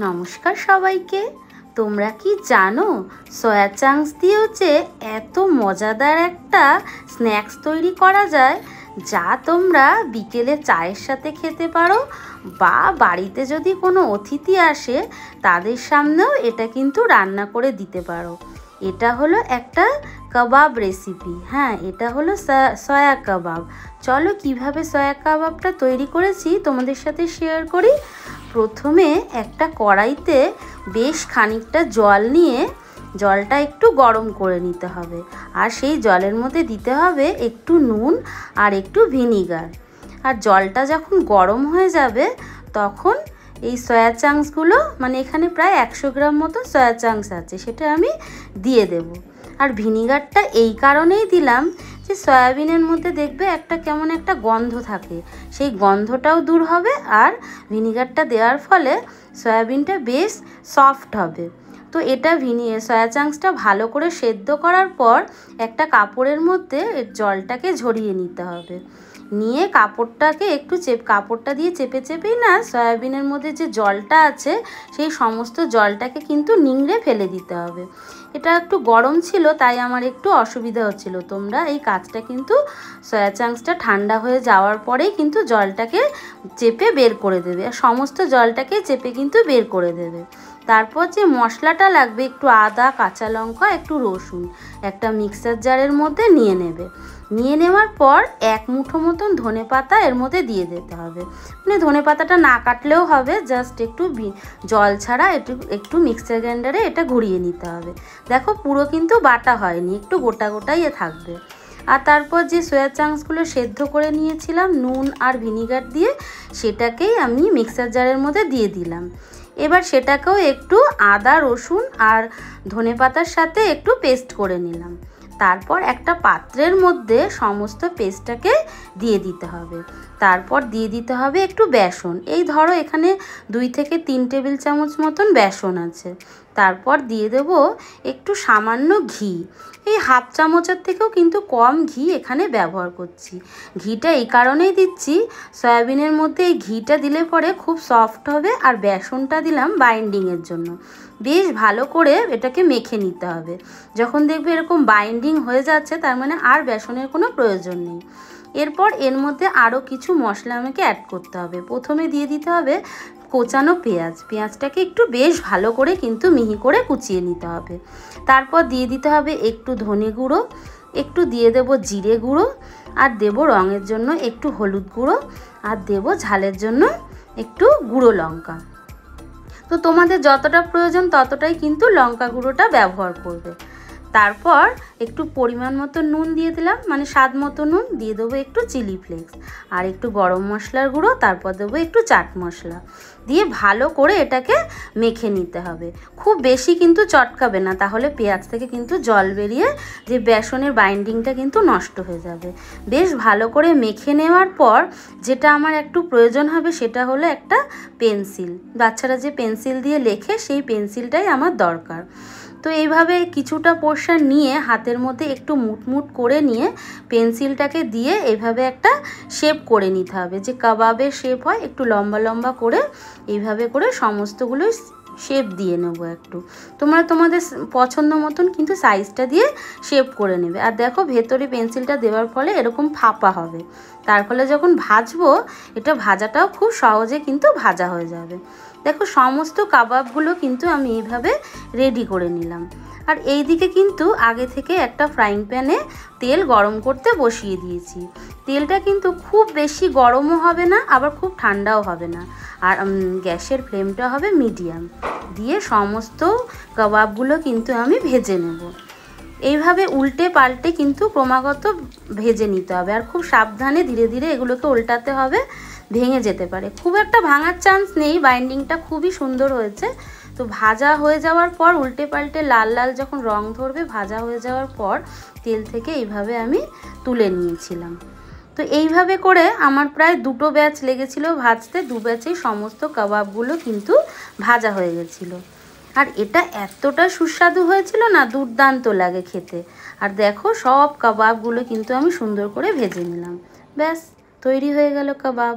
নমস্কার সবাইকে। তোমরা কি জানো সয়া চাংস দিয়েও যে এত মজাদার একটা স্ন্যাক্স তৈরি করা যায়, যা তোমরা বিকেলে চায়ের সাথে খেতে পারো, বা বাড়িতে যদি কোনো অতিথি আসে তাদের সামনেও এটা কিন্তু রান্না করে দিতে পারো। এটা হলো একটা কাবাব রেসিপি। হ্যাঁ, এটা হলো সয়া কাবাব। চলো কিভাবে সয়া কাবাবটা তৈরি করেছি তোমাদের সাথে শেয়ার করি। প্রথমে একটা কড়াইতে বেশ খানিকটা জল নিয়ে জলটা একটু গরম করে নিতে হবে, আর সেই জলের মধ্যে দিতে হবে একটু নুন আর একটু ভিনিগার। আর জলটা যখন গরম হয়ে যাবে তখন এই সয়া চাংসগুলো, মানে এখানে প্রায় 100 গ্রাম মতো সয়া চাংস আছে, সেটা আমি দিয়ে দেব। আর ভিনিগারটা এই কারণেই দিলাম যে সয়াবিনের মধ্যে দেখবে একটা কেমন একটা গন্ধ থাকে, সেই গন্ধটাও দূর হবে, আর ভিনিগারটা দেওয়ার ফলে সয়াবিনটা বেশ সফট হবে। তো এটা সয়া চাংসটা ভালো করে সেদ্ধ করার পর একটা কাপড়ের মধ্যে জলটাকে ঝরিয়ে নিতে হবে। নিয়ে কাপড়টাকে একটু কাপড়টা দিয়ে চেপে চেপেই না সয়াবিনের মধ্যে যে জলটা আছে সেই সমস্ত জলটাকে কিন্তু নিংড়ে ফেলে দিতে হবে। এটা একটু গরম ছিল তাই আমার একটু অসুবিধা হচ্ছিল। তোমরা এই কাজটা কিন্তু সয়া চাংসটা ঠান্ডা হয়ে যাওয়ার পরেই কিন্তু জলটাকে চেপে বের করে দেবে, আর সমস্ত জলটাকে চেপে কিন্তু বের করে দেবে। তারপর যে মশলাটা লাগবে, একটু আদা, কাঁচা লঙ্কা, একটু রসুন, একটা মিক্সার জারের মধ্যে নিয়ে নেবে। নিয়ে নেওয়ার পর এক মুঠো মতন ধনেপাতা এর মধ্যে দিয়ে দিতে হবে। মানে ধনেপাতাটা না কাটলেও হবে, জাস্ট একটু জল ছাড়া একটু মিক্সার গ্রাইন্ডারে এটা ঘুরিয়ে নিতে হবে। দেখো পুরো কিন্তু বাটা হয়নি, একটু গোটা গোটাই থাকবে। আর তারপর যে সয়া চাংসগুলো সেদ্ধ করে নিয়েছিলাম নুন আর ভিনিগার দিয়ে, সেটাকেই আমি মিক্সার জারের মধ্যে দিয়ে দিলাম। এবার সেটাকেও একটু আদা, রসুন আর ধনেপাতার সাথে একটু পেস্ট করে নিলাম। তারপর একটা পাত্রের মধ্যে সমস্ত পেস্টটাকে দিয়ে দিতে হবে। তারপর দিয়ে দিতে হবে একটু বেসন। এই ধরো এখানে 2 থেকে 3 টেবিল চামচ মতন বেসন আছে। তারপর দিয়ে দেব একটু সামান্য ঘি। এই হাফ চামচের থেকেও কিন্তু কম ঘি এখানে ব্যবহার করছি। ঘিটা এই কারণেই দিচ্ছি, সয়াবিনের মধ্যে এই ঘিটা দিলে পরে খুব সফট হবে, আর বেসনটা দিলাম বাইন্ডিংয়ের জন্য। বেশ ভালো করে এটাকে মেখে নিতে হবে। যখন দেখবে এরকম বাইন্ডিং হয়ে যাচ্ছে তার মানে আর বেসনের কোনো প্রয়োজন নেই। এরপর এর মধ্যে আরও কিছু মশলা আমাকে অ্যাড করতে হবে। প্রথমে দিয়ে দিতে হবে কোচানো পেঁয়াজ। পেঁয়াজটাকে একটু বেশ ভালো করে কিন্তু মিহি করে কুচিয়ে নিতে হবে। তারপর দিয়ে দিতে হবে একটু ধনে গুঁড়ো, একটু দিয়ে দেব জিরে গুঁড়ো, আর দেব রঙের জন্য একটু হলুদ গুঁড়ো, আর দেব ঝালের জন্য একটু গুঁড়ো লঙ্কা। তো তোমাদের যতটা প্রয়োজন ততটাই কিন্তু লঙ্কা গুঁড়োটা ব্যবহার করবে। তারপর একটু পরিমাণ মতো নুন দিয়ে দিলাম, মানে স্বাদ মতো নুন দিয়ে দেবো, একটু চিলি ফ্লেক্স আর একটু গরম মশলার গুঁড়ো, তারপর দেবো একটু চাট মশলা দিয়ে ভালো করে এটাকে মেখে নিতে হবে। খুব বেশি কিন্তু চটকাবে না, তাহলে পেঁয়াজ থেকে কিন্তু জল বেরিয়ে যে বেসনের বাইন্ডিংটা কিন্তু নষ্ট হয়ে যাবে। বেশ ভালো করে মেখে নেওয়ার পর যেটা আমার একটু প্রয়োজন হবে সেটা হলো একটা পেন্সিল। বাচ্চারা যে পেন্সিল দিয়ে লেখে সেই পেন্সিলটাই আমার দরকার। তো এইভাবে কিছুটা পোর্শন নিয়ে হাতের মধ্যে একটু মুটমুট করে নিয়ে পেন্সিলটাকে দিয়ে এইভাবে একটা শেপ করে নিতে হবে, যে কাবাবের শেপ হয়, একটু লম্বা লম্বা করে এইভাবে করে সমস্তগুলো শেপ দিয়ে নেব। একটু তোমরা তোমাদের পছন্দ মতন কিন্তু সাইজটা দিয়ে শেপ করে নেবে। আর দেখো ভেতরে পেন্সিলটা দেওয়ার ফলে এরকম ফাঁপা হবে, তার ফলে যখন ভাজবো এটা ভাজাটাও খুব সহজে কিন্তু ভাজা হয়ে যাবে। দেখো সমস্ত কাবাবগুলো কিন্তু আমি এইভাবে রেডি করে নিলাম। আর এই দিকে কিন্তু আগে থেকে একটা ফ্রাইং প্যানে তেল গরম করতে বসিয়ে দিয়েছি। তেলটা কিন্তু খুব বেশি গরমও হবে না, আবার খুব ঠান্ডাও হবে না, আর গ্যাসের ফ্লেমটা হবে মিডিয়াম। দিয়ে সমস্ত কাবাবগুলো কিন্তু আমি ভেজে নেব। এইভাবে উল্টে পাল্টে কিন্তু ক্রমাগত ভেজে নিতে হবে, আর খুব সাবধানে ধীরে ধীরে এগুলোকে উল্টাতে হবে, ভেঙে যেতে পারে। খুব একটা ভাঙার চান্স নেই, বাইন্ডিংটা খুবই সুন্দর হয়েছে। তো ভাজা হয়ে যাওয়ার পর উল্টে পাল্টে লাল লাল যখন রং ধরবে, ভাজা হয়ে যাওয়ার পর তেল থেকে এইভাবে আমি তুলে নিয়েছিলাম। তো এইভাবে করে আমার প্রায় 2টো ব্যাচ লেগেছিল ভাজতে, 2 ব্যাচেই সমস্ত কাবাবগুলো কিন্তু ভাজা হয়ে গেছিলো। আর এটা এতটা সুস্বাদু হয়েছিল না, দুর্দান্ত লাগে খেতে। আর দেখো সব কাবাবগুলো কিন্তু আমি সুন্দর করে ভেজে নিলাম। ব্যাস তৈরি হয়ে গেল কাবাব।